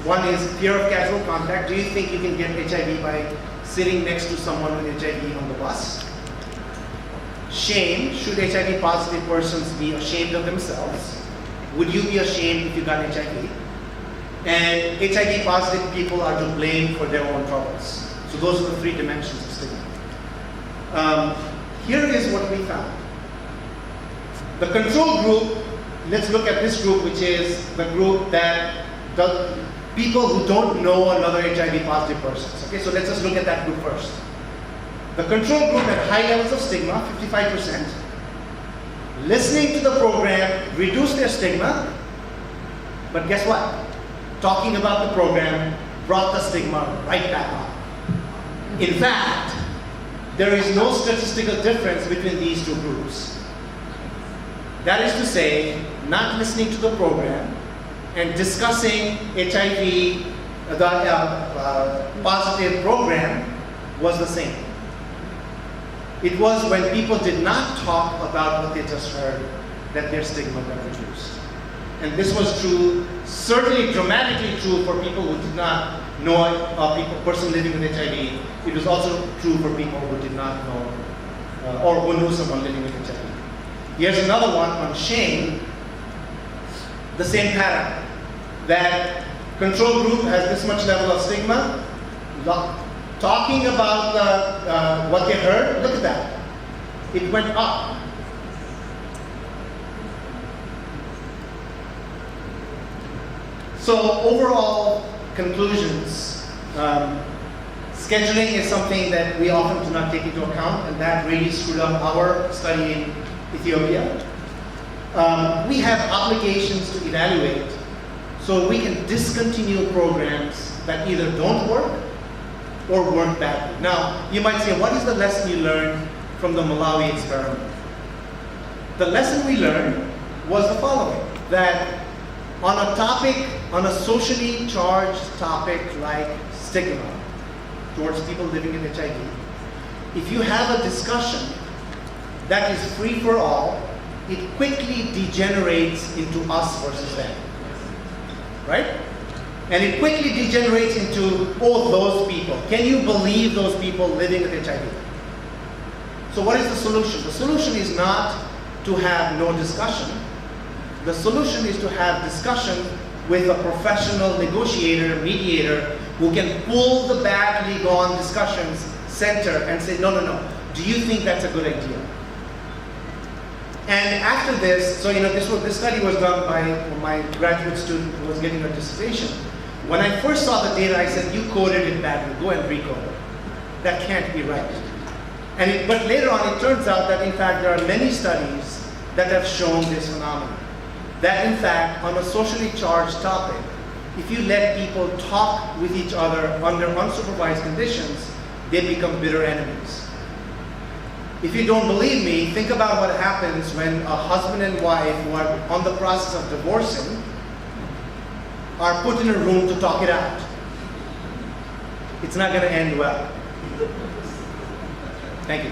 One is fear of casual contact. Do you think you can get HIV by sitting next to someone with HIV on the bus? Shame. Should HIV positive persons be ashamed of themselves? Would you be ashamed if you got HIV? And HIV positive people are to blame for their own troubles. So those are the three dimensions of stigma. Here is what we found. The control group, let's look at this group, which is the group that the people who don't know another HIV positive persons. Okay, so let's just look at that group first. The control group had high levels of stigma, 55%. Listening to the program reduced their stigma, but guess what? Talking about the program brought the stigma right back up. In fact, there is no statistical difference between these two groups. That is to say, not listening to the program and discussing HIV, the positive program, was the same. It was when people did not talk about what they just heard that their stigma got reduced. And this was true, certainly dramatically true for people who did not know a person living with HIV. It was also true for people who did not know or who knew someone living with HIV. Here's another one on shame. The same pattern. That control group has this much level of stigma. Talking about what they heard, look at that. It went up. So overall conclusions, scheduling is something that we often do not take into account, and that really screwed up our study in Ethiopia. We have obligations to evaluate, so we can discontinue programs that either don't work or work badly. Now, you might say, what is the lesson you learned from the Malawi experiment? The lesson we learned was the following, that on a topic, on a socially charged topic like stigma towards people living with HIV, if you have a discussion that is free for all, it quickly degenerates into us versus them, right? And it quickly degenerates into, oh, those people. Can you believe those people living with HIV? So what is the solution? The solution is not to have no discussion. The solution is to have discussion with a professional negotiator, mediator, who can pull the badly gone discussions center and say, no, no, no, do you think that's a good idea? And after this, so this study was done by my graduate student who was getting her dissertation. When I first saw the data, I said, you coded it badly, go and recode it. That can't be right. But later on, it turns out that in fact, there are many studies that have shown this phenomenon. That in fact, on a socially charged topic, if you let people talk with each other under unsupervised conditions, they become bitter enemies. If you don't believe me, think about what happens when a husband and wife who are on the process of divorcing are put in a room to talk it out. It's not going to end well. Thank you.